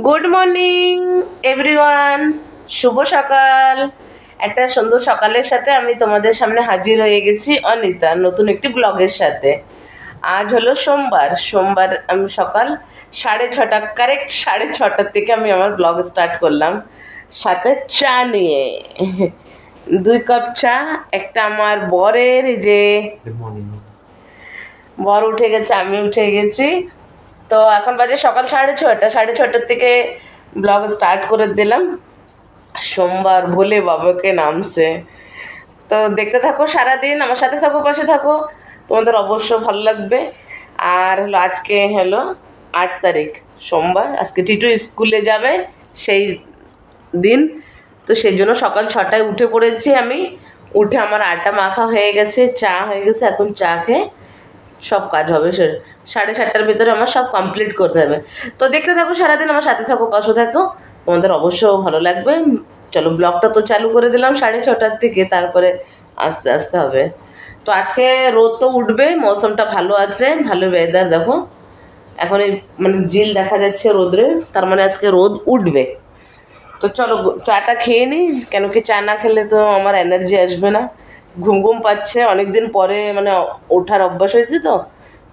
Good morning everyone, শুভ সকাল। একটা সুন্দর সকালের সাথে আমি তোমাদের সামনে হাজির হয়ে গেছি অনিতা, নতুন একটি ব্লগের সাথে। আজ হলো সোমবার আমি সকাল 6:30 কারেক্ট 6:30 থেকে আমি আমার ব্লগ স্টার্ট করলাম, সাথে চা নিয়ে। 2 কাপ চা। একটা আমার বরের, এই যে বর উঠে গেছে, আমি উঠে গেছি। তো এখন বাজে সকাল 6:30, 6:30 থেকে ব্লগ স্টার্ট করে দিলাম। সোমবার ভোলে বাবাকে নামছে। তো দেখতে থাকো, সারাদিন আমার সাথে থাকো, পাশে থাকো, তোমাদের অবশ্য ভালো লাগবে। আর হলো আজকে হলো 8 তারিখ, সোমবার। আজকে টিটু স্কুলে যাবে সেই দিন। তো সেই জন্য সকাল 6টায় উঠে পড়েছি আমি। উঠে আমার আটা মাখা হয়ে গেছে, চা হয়ে গেছে। এখন চা খেয়ে সব কাজ হবে। 7:30টার ভিতরে আমার সব কমপ্লিট করতে হবে। তো দেখতে থাকো, সারাদিন আমার সাথে থাকো, পাশে থাকো, তোমাদের অবশ্য ভালো লাগবে। চলো, ব্লগটা তো চালু করে দিলাম 6:30 থেকে, তারপরে আস্তে আস্তে হবে। তো আজকে রোদ তো উঠবে, মৌসুমটা ভালো আছে, ভালো ওয়েদার। দেখো এখন এই মানে ঝিল দেখা যাচ্ছে রোদ্রে, তার মানে আজকে রোদ উঠবে। তো চলো চাটা খেয়ে নিই, কেন কি চা না খেলে তো আমার এনার্জি আসবে না। ঘুম ঘুম পাচ্ছে, অনেকদিন পরে মানে ওঠার অভ্যাস হয়েছে, তো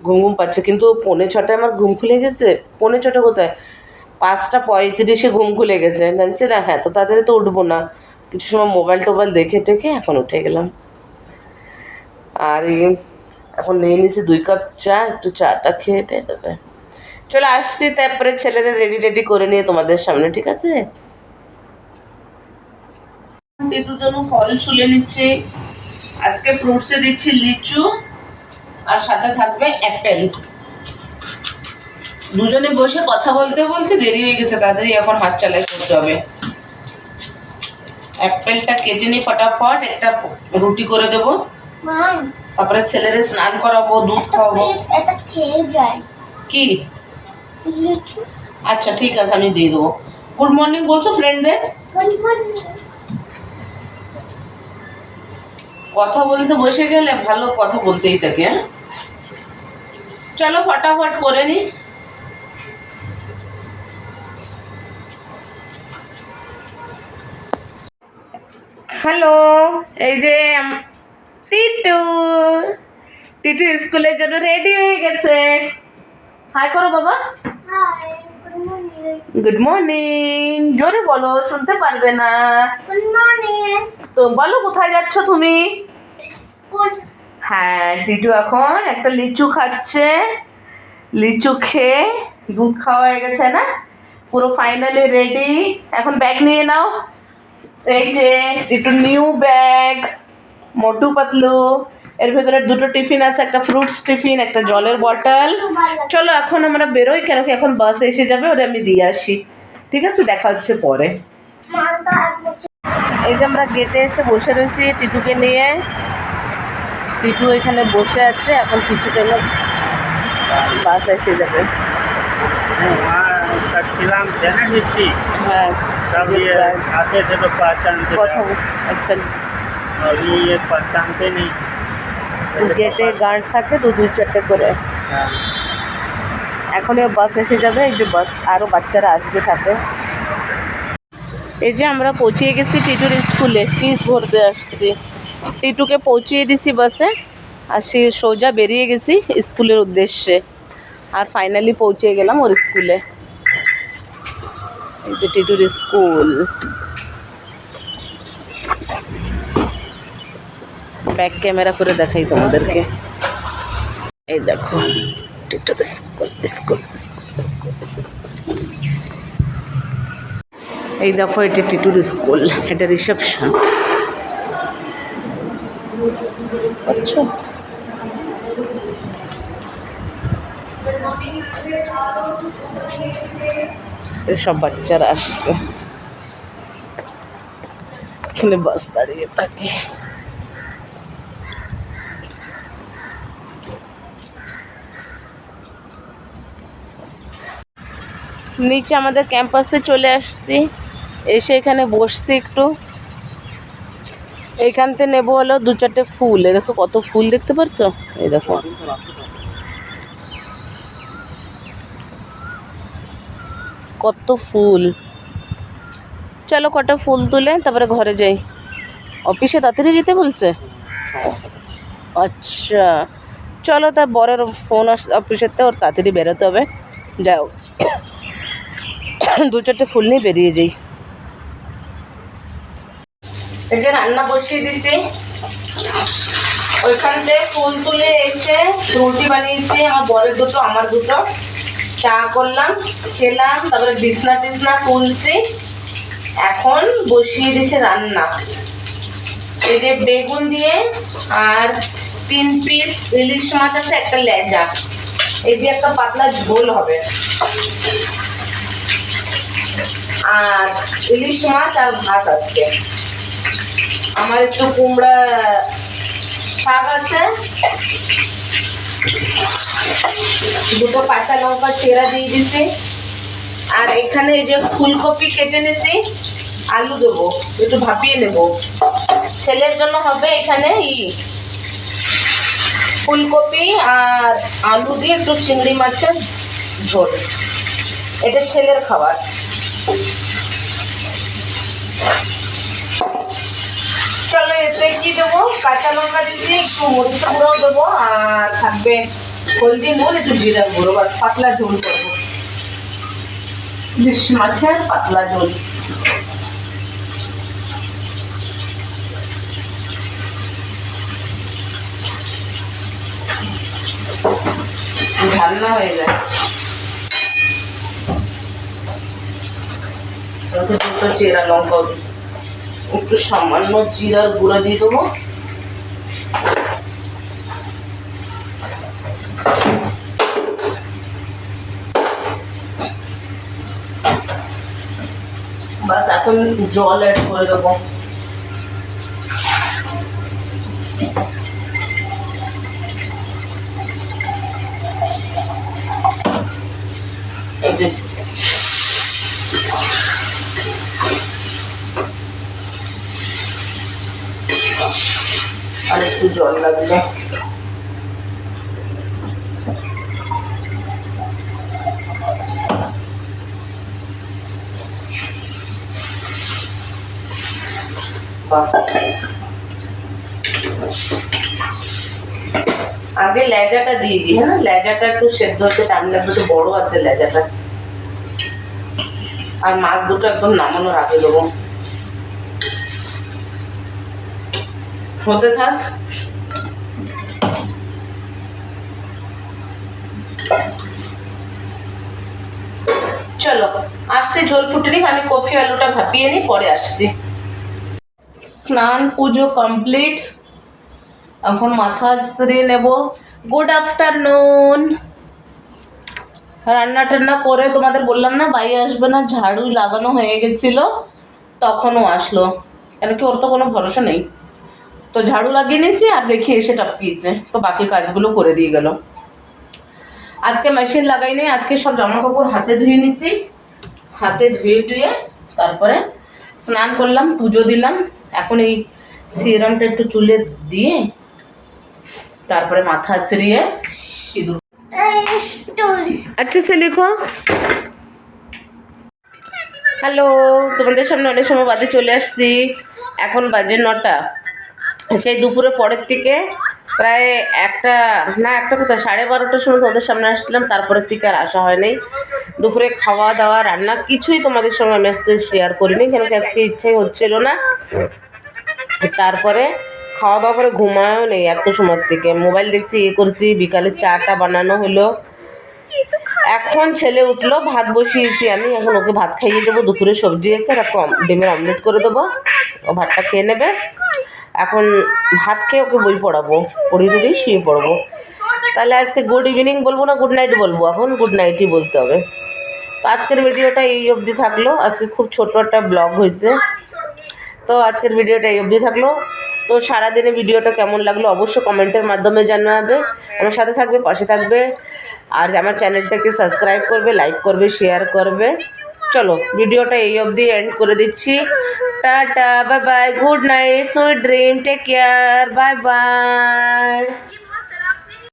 ঘুম ঘুম পাচ্ছে। কিন্তু 6:45 আমার ঘুম খুলে গেছে। 6:45 কোথায়, 5:35 ঘুম খুলে গেছে। জানছি না, হ্যাঁ তো তাড়াতাড়ি তো উঠবো না। কিছু সময় মোবাইল টোবাইল দেখে টেকে এখন উঠে গেলাম। আর এখন নিয়ে নিয়েছি 2 কাপ চা, একটু চাটা খেয়ে দেবে। চলে আসছি, তারপরে ছেলেরা রেডি রেডি করে নিয়ে তোমাদের সামনে, ঠিক আছে? টিটুর জন্য ফল ছুলে নিচ্ছি। আজকে ফ্রুটসে দিচ্ছি লিচু, আর সাথে থাকবে অ্যাপেল। দুজনে বসে কথা বলতে বলতে দেরি হয়ে গেছে, তাড়াতাড়ি এখন হাত চালাই করতে হবে। অ্যাপেলটা কেটে নি ফটাফট, একটা রুটি করে দেবো, তারপরে ছেলেরে স্নান করাবো, দুধ খাওয়াবো। কি? আচ্ছা ঠিক আছে, আমি দিয়ে দেবো। গুড মর্নিং বলছো ফ্রেন্ডদের? কথা বলতে বসে গেলে ভালো কথা বলতেই থাকে। হ্যাঁ চলো ফটাফট করে নি। হ্যালো, এই যে টিটু টিটু স্কুলের জন্য রেডি হয়ে গেছে। হাই করো বাবা। Good morning. জোরে বলো, শুনতে পারবে না। Good morning. তো বলো কোথায় যাচ্ছ তুমি? হ্যাঁ, টিটু এখন একটা লিচু খাচ্ছে। লিচু খেয়ে দুধ খাওয়া হয়ে গেছে না, পুরো ফাইনালি রেডি। এখন ব্যাগ নিয়ে নাও। এই যে টিটু নিউ ব্যাগ, মোটু পাতলু। এর ভেতরে 2টো টিফিন আছে, একটা ফ্রুটস টিফিন, একটা জলের বটল। চলো এখন আমরা বেরোই, কেন কি এখন বাস এসে যাবে, ওটা আমি দিয়ে আসি। ঠিক আছে, দেখা হচ্ছে পরে। এই যে আমরা গেটে এসে বসে রয়েছি টিটুকে নিয়ে। টিটু এখানে বসে আছে, এখন কিছুটা বাস এসে যাবে। হ্যাঁ सब ये आते थे तो पहचानते थे, আচ্ছা, अभी ये पहचानते नहीं। গেটে গার্ড থাকে তো 2-4টে করে। हाँ। এখন বাস এসে যাবে, এই যে বাস, আরও বাচ্চারা আসবে সাথে। এই যে আমরা পৌঁছে গেছি টিটুর স্কুলে, ফিস ভরতে আসছি। টিটুকে পৌঁছিয়ে দিছি বাসে, আর সে সোজা বেরিয়ে গেছি স্কুলের উদ্দেশ্যে। আর ফাইনালি পৌঁছে গেলাম ওর স্কুলে। এই যে টিটুর স্কুল। ব্যাক ক্যামেরা করে দেখাই তোমাদেরকে। এই দেখো টিটুর school school school school school. এই দেখো এটা টিটুর স্কুল, এটা রিসেপশন। আচ্ছা, এসব বাচ্চারা আসছে, এখানে বাস দাঁড়িয়ে থাকে। নিচে আমাদের ক্যাম্পাসে চলে আসছি, এসে এখানে বসছি একটু। এইখান থেকে নেবো হলো 2-4টে ফুল। এই দেখো কত ফুল দেখতে পাচ্ছ, এই দেখো। কত ফুল। চলো কটা ফুল তুলে তারপরে ঘরে যাই। অফিসে তাড়াতাড়ি যেতে বলছে? আচ্ছা চলো, তার বরের ফোন আস অফিসেতে, ওর তাড়াতাড়ি বেরোতে হবে। যাও 2-4টে ফুল নিয়ে বেরিয়ে যাই। এই যে রান্না বসিয়ে দিছি, ওইখান থেকে ফুল তুলে এসে রুটি বানিয়েছি, আমার বরের দুটো আমার দুটো, চা করলাম, খেলাম, তারপরে বিছনা টিছনা তুলছি। এখন বসিয়ে দিছে রান্না। এই যে বেগুন দিয়ে আর 3 পিস ইলিশ মাছ আছে, একটা লেজা, এই দিয়ে একটা পাতলা ঝোল হবে। আর ইলিশ মাছ আর ভাত আছে। আমার একটু কুমড়া শাক আছে, দুটো কাঁচা লঙ্কা চেরা দিয়ে দিছি। আর এখানে এই যে ফুলকপি কেটে নিয়েছি, আলু দেবো, একটু ভাপিয়ে নেব। ছেলের জন্য হবে এখানে ফুলকপি আর আলু দিয়ে একটু চিংড়ি মাছের ঝোল, এটা ছেলের খাবার। চলো এতে কি দেবো, কাঁচা লঙ্কা দিচ্ছি, একটু মরিচ গুঁড়ো দেবো, আর থাকবে হলদি নুন, একটু জিরা গুঁড়ো, বাস পাতলা ঝোল করবো, ইলিশ মাছের পাতলা ঝোল। ঝালনা হয়ে যায়। দুটো চেরা লঙ্কাও দিচ্ছি, একটু সামান্য জিরার গুঁড়া দিয়ে দেবো। বাস এখন জল অ্যাড করে দেবো। এই যে আর একটু জল লাগবে। আগে লেজাটা দিয়ে দিই, হ্যাঁ লেজাটা একটু সেদ্ধ হতে টাইম লাগবে, একটু বড় আছে লেজাটা। আর মাছ দুটো একদম নামানোর আগে দেবো। হতে থাক। চলো আসছি, ঝোল ফুটে নিক, আমি কফি আলুটা ভাপিয়ে নিই, পরে আসছি। স্নান পুজো কমপ্লিট, এখন মাথা সেরিয়ে নেব। Good afternoon. রান্না টান্না করে তোমাদের বললাম না বাই আসবে না, ঝাড়ু লাগানো হয়ে গেছিল, তখনও আসলো, কেন কি ওর তো কোনো ভরসা নেই। তো ঝাড়ু লাগিয়ে নিয়েছি আর দেখি এসে টপকিয়েছে, তো বাকি কাজগুলো করে দিয়ে গেল। আজকে মেশিন লাগাই নেই, আজকে সব জামা কাপড় হাতে ধুয়ে নিচ্ছি। হাতে ধুয়ে টুয়ে তারপরে স্নান করলাম, পুজো দিলাম। এখন এই সিরামটা একটু চুলে দিয়ে তারপরে মাথা সেরিয়ে সিঁদুর। আচ্ছা সে লিখো হ্যালো, তোমাদের সামনে অনেক সময় বাদে চলে আসছি। এখন বাজে 9টা। সেই দুপুরে পরের থেকে প্রায় একটা কোথায় 12:30টার সময় তোমাদের সামনে আসছিলাম, তারপরের থেকে আর আসা হয়নি। দুপুরে খাওয়া দাওয়া রান্না কিছুই তোমাদের সঙ্গে আমি আজকে শেয়ার করিনি, কেন কি আজকে ইচ্ছাই হচ্ছিল না। তারপরে খাওয়া দাওয়া করে ঘুমায়ও নেই, এত সময় থেকে মোবাইল দেখছি, করছি, বিকালে চাটা বানানো হলো। এখন ছেলে উঠলো, ভাত বসিয়েছি আমি, এখন ওকে ভাত খাইয়ে দেবো। দুপুরে সবজি এসে একটা ডিমের অমলেট করে দেবো, ও ভাতটা খেয়ে নেবে। এখন ভাত খেয়ে ওকে বই পড়াবো, পড়িয়ে শুয়ে পড়বো। তাহলে আজকে গুড ইভিনিং বলবো না গুড নাইট বলবো, এখন গুড নাইটই বলতে হবে। তো আজকের ভিডিওটা এই অবধি থাকলো। আজকে খুব ছোট একটা ব্লগ হয়েছে, তো আজকের ভিডিওটা এই অবধি থাকলো। তো সারাদিনে ভিডিওটা কেমন লাগলো অবশ্যই কমেন্টের মাধ্যমে জানাবে, আমার সাথে থাকবে, পাশে থাকবে। আর আমার চ্যানেলটাকে সাবস্ক্রাইব করবে, লাইক করবে, শেয়ার করবে। চলো ভিডিওটা এই অবধি এন্ড করে দিচ্ছি। Tata, bye bye, good night, sweet dream, take care, bye by.